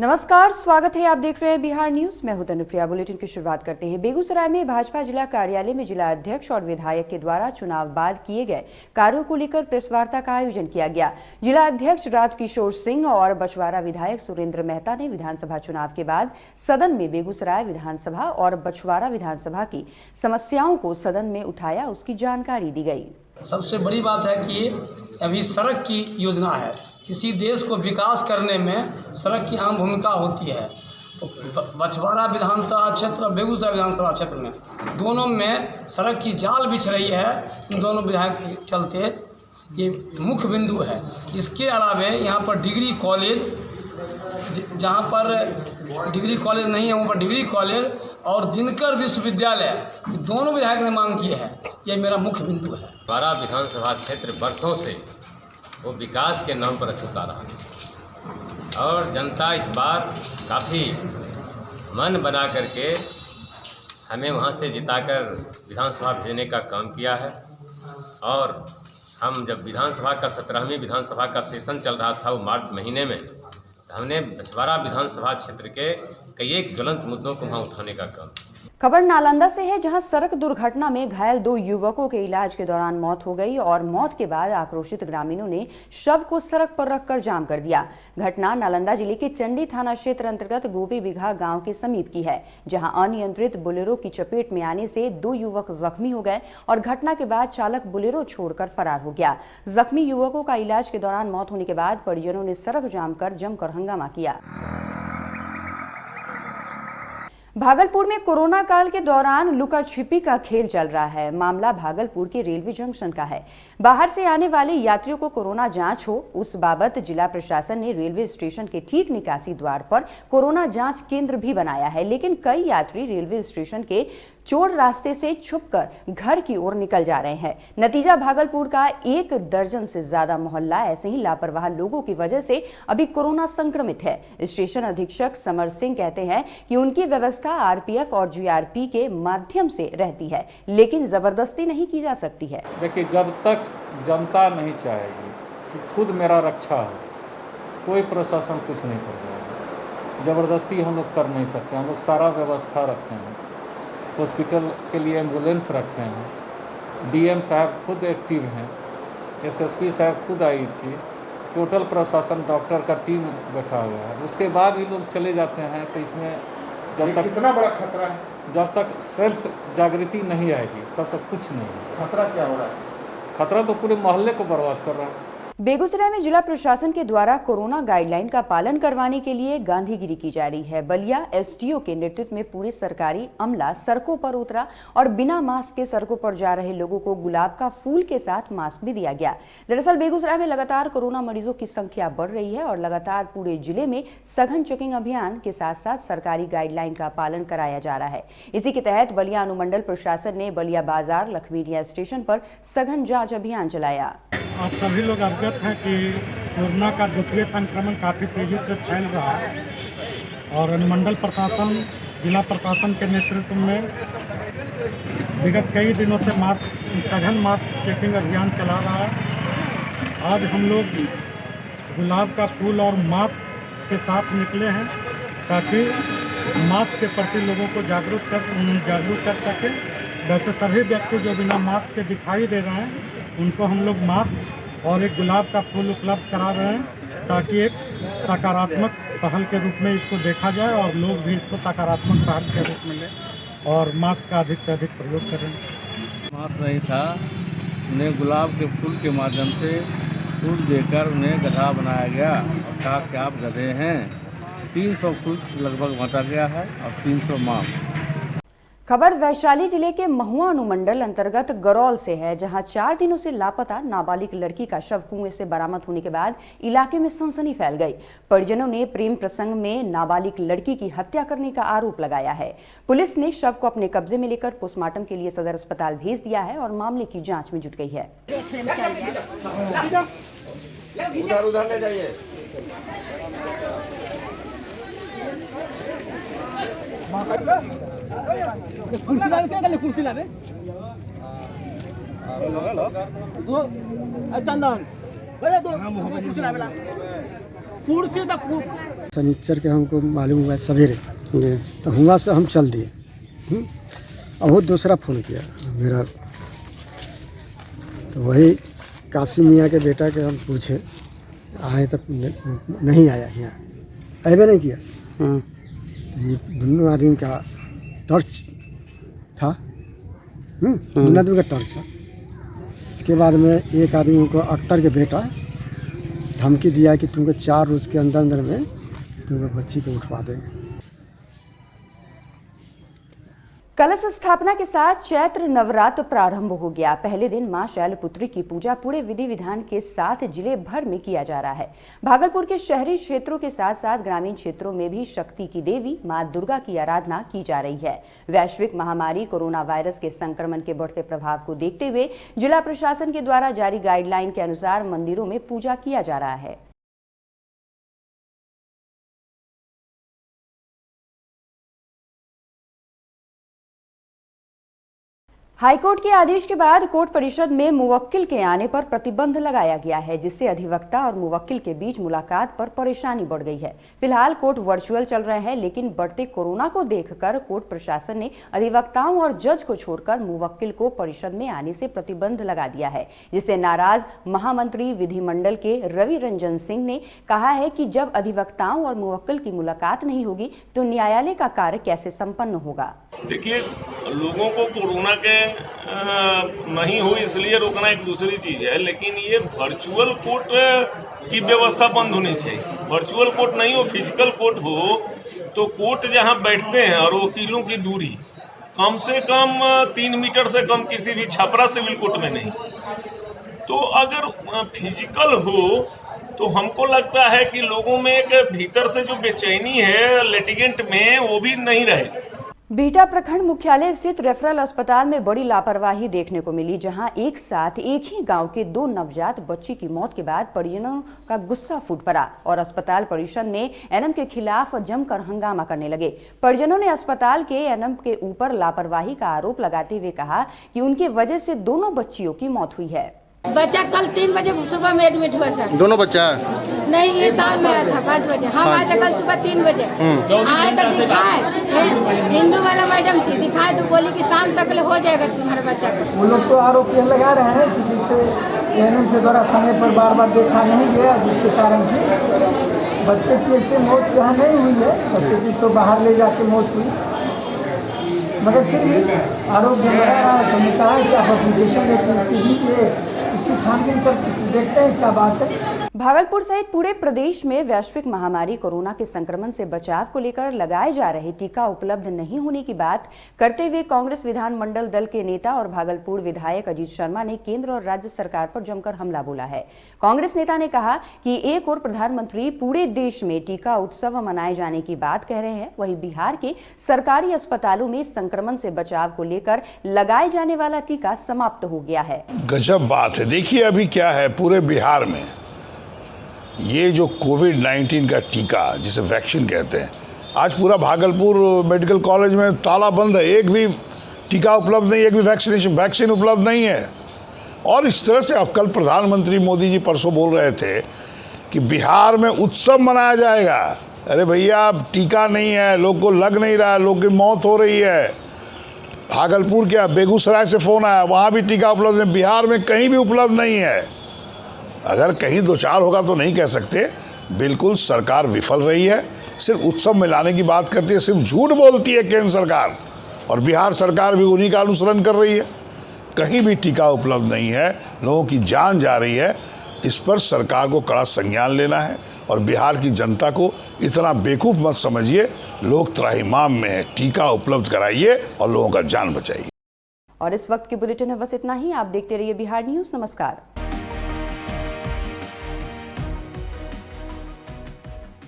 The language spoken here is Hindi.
नमस्कार, स्वागत है। आप देख रहे हैं बिहार न्यूज। मैं हूं तनुप्रिया। बुलेटिन की शुरुआत करते हैं। बेगूसराय में भाजपा जिला कार्यालय में जिला अध्यक्ष और विधायक के द्वारा चुनाव बाद किए गए कार्यों को लेकर प्रेस वार्ता का आयोजन किया गया। जिला अध्यक्ष राजकिशोर सिंह और बछवाड़ा विधायक सुरेंद्र मेहता ने विधानसभा चुनाव के बाद सदन में बेगूसराय विधानसभा और बछवाड़ा विधानसभा की समस्याओं को सदन में उठाया, उसकी जानकारी दी गई। सबसे बड़ी बात है कि अभी सड़क की योजना है। किसी देश को विकास करने में सड़क की अहम भूमिका होती है। तो बछवाड़ा विधानसभा क्षेत्र और बेगूसराय विधानसभा क्षेत्र में दोनों में सड़क की जाल बिछ रही है। इन दोनों विधायक के चलते ये मुख्य बिंदु है। इसके अलावा यहाँ पर डिग्री कॉलेज, जहाँ पर डिग्री कॉलेज नहीं है वहाँ पर डिग्री कॉलेज और दिनकर विश्वविद्यालय, दोनों विधायक ने मांग की है। ये मेरा मुख्य बिंदु है। बछवाड़ा विधानसभा क्षेत्र वर्षों से वो विकास के नाम पर अछूता रहा और जनता इस बार काफ़ी मन बना करके हमें वहाँ से जिताकर विधानसभा भेजने का काम किया है। और हम जब विधानसभा का 17वीं विधानसभा का सेशन चल रहा था वो मार्च महीने में, तो हमने बछवाड़ा विधानसभा क्षेत्र के कई एक ज्वलंत मुद्दों को वहाँ उठाने का काम। खबर नालंदा से है, जहां सड़क दुर्घटना में घायल 2 युवकों के इलाज के दौरान मौत हो गई और मौत के बाद आक्रोशित ग्रामीणों ने शव को सड़क पर रखकर जाम कर दिया। घटना नालंदा जिले के चंडी थाना क्षेत्र अंतर्गत गोपी बिघा गांव के समीप की है, जहां अनियंत्रित बोलेरो की चपेट में आने से 2 युवक जख्मी हो गए और घटना के बाद चालक बोलेरो छोड़कर फरार हो गया। जख्मी युवकों का इलाज के दौरान मौत होने के बाद परिजनों ने सड़क जाम कर जमकर हंगामा किया। भागलपुर में कोरोना काल के दौरान लुका छिपी का खेल चल रहा है। मामला भागलपुर के रेलवे जंक्शन का है। बाहर से आने वाले यात्रियों को कोरोना जांच हो, उस बाबत जिला प्रशासन ने रेलवे स्टेशन के ठीक निकासी द्वार पर कोरोना जांच केंद्र भी बनाया है। लेकिन कई यात्री रेलवे स्टेशन के चोर रास्ते से छुपकर घर की ओर निकल जा रहे हैं। नतीजा, भागलपुर का 1 दर्जन से ज्यादा मोहल्ला ऐसे ही लापरवाह लोगों की वजह से अभी कोरोना संक्रमित है। स्टेशन अधीक्षक समर सिंह कहते हैं कि उनकी व्यवस्था आरपीएफ और जीआरपी के माध्यम से रहती है, लेकिन जबरदस्ती नहीं की जा सकती है। देखिए, जब तक जनता नहीं चाहेगी कि खुद मेरा रक्षा हो, कोई प्रशासन कुछ नहीं कर पाएगा। जबरदस्ती हम लोग कर नहीं सकते। हम लोग सारा व्यवस्था रखे हैं। हॉस्पिटल के लिए एम्बुलेंस रखे हैं। डीएम साहब खुद एक्टिव हैं। एसएसपी साहब खुद आई थी। टोटल प्रशासन, डॉक्टर का टीम बैठा हुआ है। उसके बाद भी लोग चले जाते हैं। तो इसमें जब तक कितना बड़ा खतरा है, जब तक सेल्फ जागृति नहीं आएगी तब तक कुछ नहीं है। खतरा क्या हो रहा है? खतरा तो पूरे मोहल्ले को बर्बाद कर रहा है। बेगूसराय में जिला प्रशासन के द्वारा कोरोना गाइडलाइन का पालन करवाने के लिए गांधीगिरी की जा रही है। बलिया एसडीओ के नेतृत्व में पूरे सरकारी अमला सड़कों पर उतरा और बिना मास्क के सड़कों पर जा रहे लोगों को गुलाब का फूल के साथ मास्क भी दिया गया। दरअसल बेगूसराय में लगातार कोरोना मरीजों की संख्या बढ़ रही है और लगातार पूरे जिले में सघन चेकिंग अभियान के साथ साथ सरकारी गाइडलाइन का पालन कराया जा रहा है। इसी के तहत बलिया अनुमंडल प्रशासन ने बलिया बाजार, लखमीरिया स्टेशन पर सघन जाँच अभियान चलाया। आप सभी लोग अवगत हैं कि कोरोना का द्वितीय संक्रमण काफ़ी तेज़ी से फैल रहा है और अनुमंडल प्रशासन, जिला प्रशासन के नेतृत्व में विगत कई दिनों से सघन मास्क चेकिंग अभियान चला रहा है। आज हम लोग गुलाब का फूल और मास्क के साथ निकले हैं ताकि मास्क के प्रति लोगों को जागरूक कर सकें। वैसे सभी व्यक्ति जो बिना मास्क के दिखाई दे रहे हैं उनको हम लोग मास्क और एक गुलाब का फूल उपलब्ध करा रहे हैं ताकि एक सकारात्मक पहल के रूप में इसको देखा जाए और लोग भी इसको सकारात्मक पहल के रूप में लें और मास्क का अधिक से अधिक प्रयोग करें। मास्क नहीं था, उन्हें गुलाब के फूल के माध्यम से फूल देकर उन्हें गधा बनाया गया और कहा कि आप गधे हैं। 300 फूल लगभग बांटा गया है और 300 मास्क। खबर वैशाली जिले के महुआ अनुमंडल अंतर्गत गरौल से है, जहां 4 दिनों से लापता नाबालिग लड़की का शव कुएं से बरामद होने के बाद इलाके में सनसनी फैल गई। परिजनों ने प्रेम प्रसंग में नाबालिग लड़की की हत्या करने का आरोप लगाया है। पुलिस ने शव को अपने कब्जे में लेकर पोस्टमार्टम के लिए सदर अस्पताल भेज दिया है और मामले की जांच में जुट गई है। उधर ले जाइए। कुर्सी लावे क्या कर कुर्सी लावे चंदन दो कुर्सी लावे कुर्सी तक शनिचर के हमको मालूम हुआ सवेरे, तो हुआ से हम चल दिए। अब वो दूसरा फ़ोन किया मेरा, तो वही काशी मियाँ के बेटा के हम पूछे, आए तब नहीं आया, यहाँ अबे नहीं किया। ये दोनों आदमी का टॉर्च था, दोनों आदमी का टॉर्च था। इसके बाद में एक आदमी को अख्तर के बेटा धमकी दिया कि तुमको 4 रोज़ के अंदर में तुमको बच्ची को उठवा देंगे। कलश स्थापना के साथ चैत्र नवरात्र प्रारंभ हो गया। पहले दिन मां शैलपुत्री की पूजा पूरे विधि विधान के साथ जिले भर में किया जा रहा है। भागलपुर के शहरी क्षेत्रों के साथ साथ ग्रामीण क्षेत्रों में भी शक्ति की देवी मां दुर्गा की आराधना की जा रही है। वैश्विक महामारी कोरोना वायरस के संक्रमण के बढ़ते प्रभाव को देखते हुए जिला प्रशासन के द्वारा जारी गाइडलाइन के अनुसार मंदिरों में पूजा किया जा रहा है। हाईकोर्ट के आदेश के बाद कोर्ट परिषद में मुवक्किल के आने पर प्रतिबंध लगाया गया है, जिससे अधिवक्ता और मुवक्किल के बीच मुलाकात पर परेशानी बढ़ गई है। फिलहाल कोर्ट वर्चुअल चल रहे हैं, लेकिन बढ़ते कोरोना को देखकर कोर्ट प्रशासन ने अधिवक्ताओं और जज को छोड़कर मुवक्किल को परिषद में आने से प्रतिबंध लगा दिया है, जिससे नाराज महामंत्री विधिमंडल के रवि रंजन सिंह ने कहा है कि जब अधिवक्ताओं और मुवक्किल की मुलाकात नहीं होगी तो न्यायालय का कार्य कैसे संपन्न होगा। देखिए, लोगों को कोरोना के नहीं हो इसलिए रोकना एक दूसरी चीज है, लेकिन ये वर्चुअल कोर्ट की व्यवस्था बंद होनी चाहिए। वर्चुअल कोर्ट नहीं हो, फिजिकल कोर्ट हो, तो कोर्ट जहां बैठते हैं और वकीलों की दूरी कम से कम 3 मीटर से कम किसी भी छपरा सिविल कोर्ट में नहीं। तो अगर फिजिकल हो तो हमको लगता है कि लोगों में एक भीतर से जो बेचैनी है लिटिगेंट में, वो भी नहीं रहेगी। बिहटा प्रखंड मुख्यालय स्थित रेफरल अस्पताल में बड़ी लापरवाही देखने को मिली, जहां एक साथ एक ही गांव के 2 नवजात बच्ची की मौत के बाद परिजनों का गुस्सा फूट पड़ा और अस्पताल परिषद में एनएम के खिलाफ जमकर हंगामा करने लगे। परिजनों ने अस्पताल के एनएम के ऊपर लापरवाही का आरोप लगाते हुए कहा कि उनकी वजह से दोनों बच्चियों की मौत हुई है। बच्चा कल 3 बजे सुबह में एडमिट हुआ सर। दोनों बच्चा नहीं, ये शाम में आया था 5 बजे। हम आए थे कल सुबह 3 बजे। आए तो दिखाए, हिंदू वाला मैडम थी, दिखाए तो बोली कि शाम तक हो जाएगा तुम्हारा बच्चा को। वो लोग तो आरोप ये लगा रहे हैं कि जिससे एएनएम के द्वारा समय पर बार देखा नहीं गया, जिसके कारण की बच्चे की ऐसे मौत यहाँ नहीं हुई है। बच्चे की तो बाहर ले जाके मौत हुई, मगर फिर भी आरोप जब लगा रहा है तो हमने कहा है कि आप एप्लीकेशन कीजिए, इसकी छानबीन कर देखते हैं क्या बात है। भागलपुर सहित पूरे प्रदेश में वैश्विक महामारी कोरोना के संक्रमण से बचाव को लेकर लगाए जा रहे टीका उपलब्ध नहीं होने की बात करते हुए कांग्रेस विधानमंडल दल के नेता और भागलपुर विधायक अजीत शर्मा ने केंद्र और राज्य सरकार पर जमकर हमला बोला है। कांग्रेस नेता ने कहा कि एक और प्रधानमंत्री पूरे देश में टीका उत्सव मनाए जाने की बात कह रहे हैं, वहीं बिहार के सरकारी अस्पतालों में संक्रमण से बचाव को लेकर लगाए जाने वाला टीका समाप्त हो गया है। गजब बात है। देखिए अभी क्या है, पूरे बिहार में ये जो कोविड-19 का टीका जिसे वैक्सीन कहते हैं, आज पूरा भागलपुर मेडिकल कॉलेज में ताला बंद है। एक भी टीका उपलब्ध नहीं, एक भी वैक्सीन उपलब्ध नहीं है। और इस तरह से अब कल प्रधानमंत्री मोदी जी परसों बोल रहे थे कि बिहार में उत्सव मनाया जाएगा। अरे भैया, अब टीका नहीं है, लोग को लग नहीं रहा है, लोग की मौत हो रही है। भागलपुर क्या, बेगूसराय से फ़ोन आया, वहाँ भी टीका उपलब्ध है, बिहार में कहीं भी उपलब्ध नहीं है। अगर कहीं 2-4 होगा तो नहीं कह सकते। बिल्कुल सरकार विफल रही है, सिर्फ उत्सव मिलाने की बात करती है, सिर्फ झूठ बोलती है केंद्र सरकार, और बिहार सरकार भी उन्हीं का अनुसरण कर रही है। कहीं भी टीका उपलब्ध नहीं है, लोगों की जान जा रही है। इस पर सरकार को कड़ा संज्ञान लेना है और बिहार की जनता को इतना बेवकूफ़ मत समझिए। लोग त्राहिमाम में है, टीका उपलब्ध कराइए और लोगों का जान बचाइए। और इस वक्त की बुलेटिन में बस इतना ही। आप देखते रहिए बिहार न्यूज़। नमस्कार।